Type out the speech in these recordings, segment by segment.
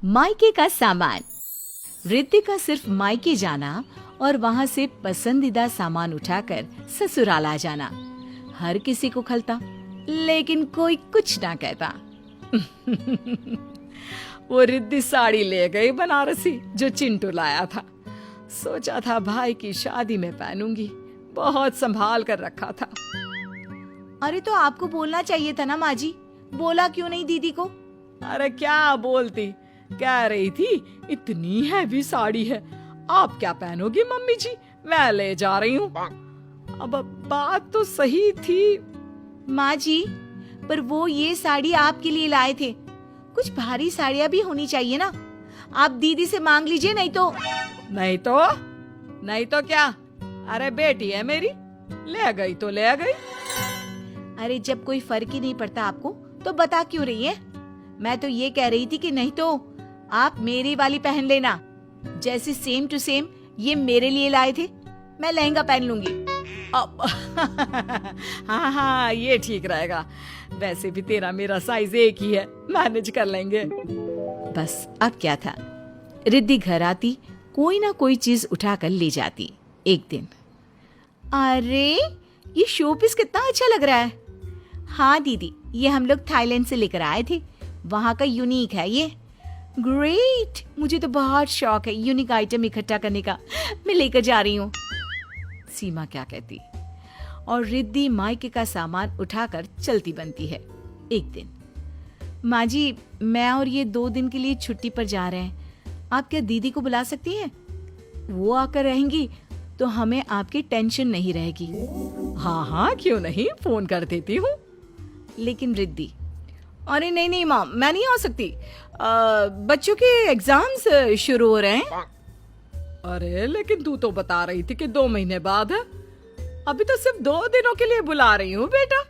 मायके का सामान। रिद्धि का सिर्फ मायके जाना और वहाँ से पसंदीदा सामान उठाकर ससुराल आ जाना हर किसी को खलता, लेकिन कोई कुछ ना कहता। वो रिद्धि साड़ी ले गई बनारसी जो चिंटू लाया था। सोचा था भाई की शादी में पहनूंगी, बहुत संभाल कर रखा था। अरे तो आपको बोलना चाहिए था ना माँ जी, बोला क्यों नहीं दीदी को? अरे क्या बोलती, कह रही थी इतनी हैवी साड़ी है, आप क्या पहनोगी मम्मी जी, मैं ले जा रही हूँ। अब बात तो सही थी माँ जी, पर वो ये साड़ी आपके लिए लाए थे, कुछ भारी साड़ियाँ भी होनी चाहिए ना। आप दीदी से मांग लीजिए, नहीं तो क्या। अरे बेटी है मेरी, ले गई तो ले गई। अरे जब कोई फर्क ही नहीं पड़ता आपको तो बता क्यों रही है? मैं तो ये कह रही थी कि नहीं तो आप मेरी वाली पहन लेना, जैसे सेम टू सेम ये मेरे लिए लाए थे, मैं लहंगा पहन लूंगी। हाँ ये ठीक रहेगा, वैसे भी तेरा मेरा साइज एक ही है, मैनेज कर लेंगे। बस अब क्या था, रिद्धि घर आती, कोई ना कोई चीज उठा कर ले जाती। एक दिन, अरे ये शो पीस कितना अच्छा लग रहा है। हाँ दीदी, ये हम लोग थाईलैंड से लेकर आए थे, वहाँ का यूनिक है ये। ग्रेट, मुझे तो बहुत शौक है यूनिक आइटम इकट्ठा करने का, मैं लेकर जा रही हूँ। सीमा क्या कहती, और रिद्धि मायके का सामान उठाकर चलती बनती है। एक दिन, माँ जी, मैं और ये 2 दिन के लिए छुट्टी पर जा रहे हैं, आप क्या दीदी को बुला सकती हैं? वो आकर रहेंगी तो हमें आपकी टेंशन नहीं रहेगी। हाँ क्यों नहीं, फोन कर देती हूँ। लेकिन रिद्धि, अरे नहीं माँ, मैं नहीं आ सकती, बच्चों के एग्जाम्स शुरू हो रहे हैं। अरे लेकिन तू तो बता रही थी कि 2 महीने बाद है, अभी तो सिर्फ 2 दिनों के लिए बुला रही हूँ बेटा।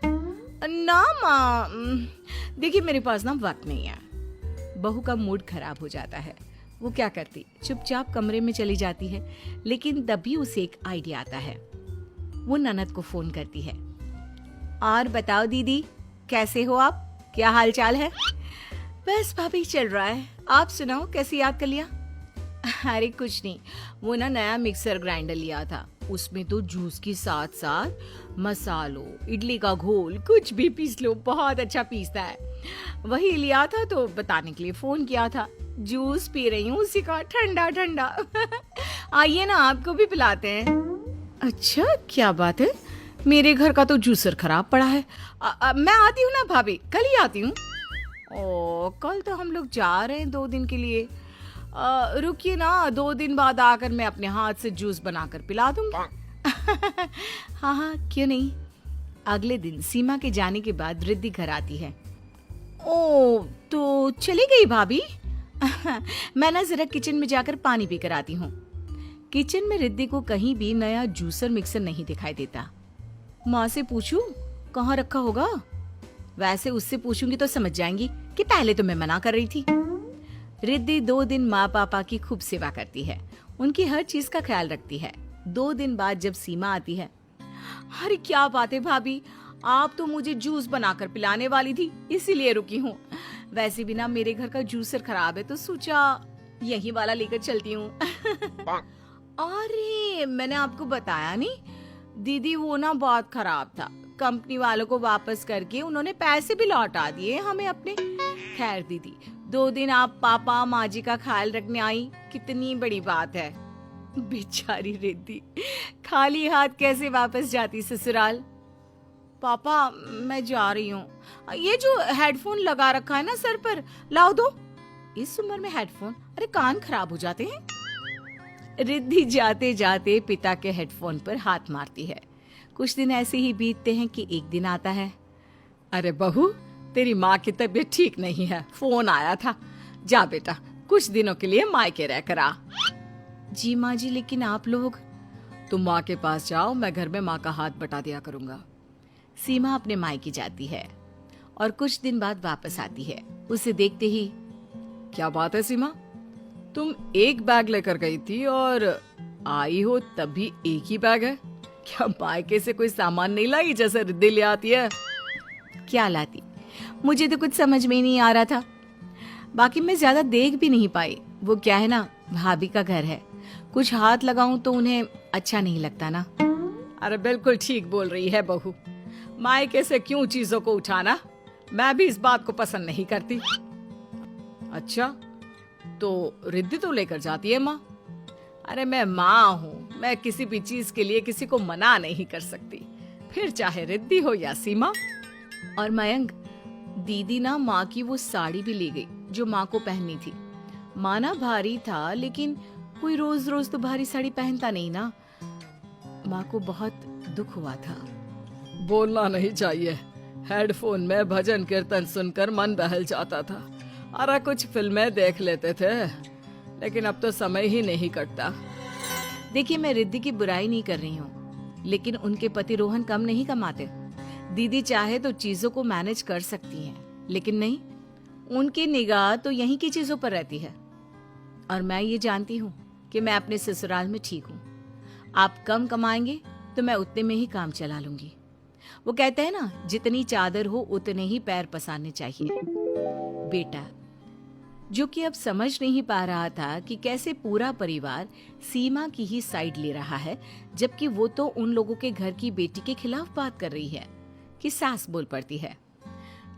ना माँ, देखिए मेरे पास ना वक्त नहीं है। बहू का मूड खराब हो जाता है, वो क्या करती, चुपचाप कमरे में चली जाती है। लेकिन तभी उसे एक आइडिया आता है, वो ननद को फोन करती है। और बताओ दीदी, कैसे हो आप, क्या हाल चाल है? बस भाभी चल रहा है, आप सुनाओ, कैसे याद कर लिया? अरे कुछ नहीं, वो ना नया मिक्सर ग्राइंडर लिया था, उसमें तो जूस के साथ साथ मसालों, इडली का घोल, कुछ भी पीस लो, बहुत अच्छा पीसता है। वही लिया था तो बताने के लिए फोन किया था। जूस पी रही हूँ उसी का, ठंडा ठंडा। आइए ना, आपको भी पिलाते हैं। अच्छा क्या बात है, मेरे घर का तो जूसर खराब पड़ा है। मैं आती हूँ ना भाभी, कल ही आती हूँ। ओ, कल तो हम लोग जा रहे हैं 2 दिन के लिए। रुकिए ना, 2 दिन बाद आकर मैं अपने हाथ से जूस बनाकर पिला दूंगी। हाँ क्यों नहीं। अगले दिन सीमा के जाने के बाद रिद्धि घर आती है। ओ, तो चली गई भाभी? मैं ना जरा किचन में जाकर पानी पी कर आती हूँ। किचन में रिद्धि को कहीं भी नया जूसर मिक्सर नहीं दिखाई देता। माँ से पूछूं कहाँ रखा होगा? वैसे उससे पूछूंगी तो समझ जाएंगी कि पहले तो मैं मना कर रही थी। रिद्धि 2 दिन माँ पापा की खूब सेवा करती है, उनकी हर चीज का ख्याल रखती है। 2 दिन बाद जब सीमा आती है, अरे क्या बात है भाभी, आप तो मुझे जूस बनाकर पिलाने वाली थी, इसीलिए रुकी हूँ। वैसे भी ना मेरे घर का जूसर खराब है, तो सोचा यही वाला लेकर चलती हूँ। अरे मैंने आपको बताया नहीं दीदी, वो ना बहुत खराब था, कंपनी वालों को वापस करके उन्होंने पैसे भी लौटा दिए हमें अपने। खैर दीदी, 2 दिन आप पापा माँ जी का ख्याल रखने आई, कितनी बड़ी बात है। बेचारी रिद्धि खाली हाथ कैसे वापस जाती ससुराल। पापा मैं जा रही हूँ, ये जो हेडफोन लगा रखा है ना सर पर, लाओ दो। इस उम्र में हेडफोन, अरे कान खराब हो जाते हैं। रिद्धि जाते जाते पिता के हेडफोन पर हाथ मारती है। कुछ दिन ऐसे ही बीतते हैं कि एक दिन आता है। अरे बहू, तेरी माँ की तबीयत ठीक नहीं है, फोन आया था, जा बेटा कुछ दिनों के लिए मायके रह कर आ। जी माँ जी, लेकिन आप लोग? तुम माँ के पास जाओ, मैं घर में माँ का हाथ बटा दिया करूंगा। सीमा अपने मायके जाती है और कुछ दिन बाद वापस आती है। उसे देखते ही, क्या बात है सीमा, तुम एक बैग लेकर गई थी और आई हो तब भी एक ही बैग है, क्या मायके से कोई सामान नहीं लाई जैसे रिद्धि ले आती है? क्या लाती, मुझे तो कुछ समझ में ही नहीं आ रहा था। बाकी मैं ज्यादा देख भी नहीं पाई। वो क्या है ना, भाभी का घर है, कुछ हाथ लगाऊं तो उन्हें अच्छा नहीं लगता ना। अरे बिल्कुल ठीक बोल रही है बहू, मायके से क्यों चीजों को उठाना, मैं भी इस बात को पसंद नहीं करती। अच्छा, तो रिद्धि तो लेकर जाती है माँ? अरे मैं माँ हूँ, मैं किसी भी चीज के लिए किसी को मना नहीं कर सकती, फिर चाहे रिद्धि हो या सीमा। और मयंक, दीदी ना माँ की वो साड़ी भी ले गई जो माँ को पहननी थी। माँ ना भारी था, लेकिन कोई रोज रोज तो भारी साड़ी पहनता नहीं ना। माँ को बहुत दुख हुआ था। बोलना नहीं चाहिए, हेडफोन में भजन कीर्तन सुनकर मन बहल जाता था। अरे कुछ फिल्में देख लेते थे, लेकिन अब तो समय ही नहीं कटता। देखिए, मैं रिद्धि की बुराई नहीं कर रही हूँ, लेकिन उनके पति रोहन कम नहीं कमाते। दीदी चाहे तो चीजों को मैनेज कर सकती हैं, लेकिन नहीं, उनकी निगाह तो यहीं की चीजों पर रहती है। और मैं ये जानती हूँ कि मैं अपने ससुराल में ठीक हूँ। आप कम कमाएंगे तो मैं उतने में ही काम चला लूंगी। वो कहते हैं ना, जितनी चादर हो उतने ही पैर पसारने चाहिए। बेटा, जो कि अब समझ नहीं पा रहा था कि कैसे पूरा परिवार सीमा की ही साइड ले रहा है, जबकि वो तो उन लोगों के घर की बेटी के खिलाफ बात कर रही है, कि सास बोल पड़ती है।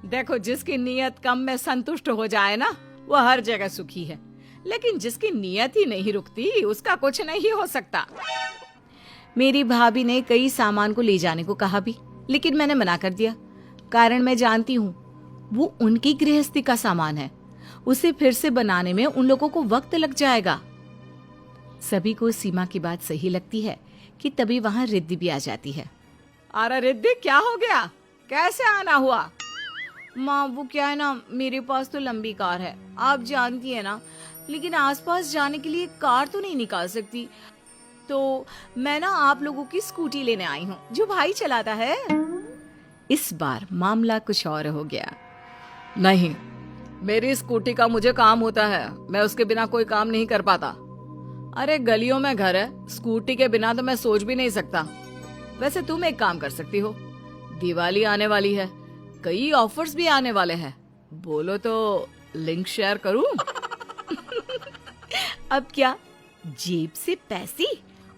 देखो, जिसकी नीयत कम में संतुष्ट हो जाए ना, वो हर जगह सुखी है, लेकिन जिसकी नीयत ही नहीं रुकती, उसका कुछ नहीं हो सकता। मेरी भाभी ने कई सामान को ले जाने को कहा भी, लेकिन मैंने मना कर दिया। कारण मैं जानती हूँ, वो उनकी गृहस्थी का सामान है, उसे फिर से बनाने में उन लोगों को वक्त लग जाएगा। सभी को सीमा की बात सही लगती है कि तभी वहां रिद्धि भी आ जाती है। अरे रिद्धि, क्या हो गया, कैसे आना हुआ? माँ, वो क्या है ना, मेरे पास तो लंबी कार है, आप जानती है ना, लेकिन आसपास जाने के लिए कार तो नहीं निकाल सकती, तो मैं ना आप लोगों की स्कूटी लेने आई हूँ, जो भाई चलाता है। इस बार मामला कुछ और हो गया। नहीं, मेरी स्कूटी का मुझे काम होता है, मैं उसके बिना कोई काम नहीं कर पाता। अरे गलियों में घर है, स्कूटी के बिना तो मैं सोच भी नहीं सकता। वैसे तुम एक काम कर सकती हो, दिवाली आने वाली है, कई ऑफर्स भी आने वाले हैं, बोलो तो लिंक शेयर करूं? अब क्या, जेब से पैसे,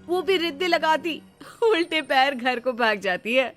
वो भी रिद्धि लगाती, उल्टे पैर घर को भाग जाती है।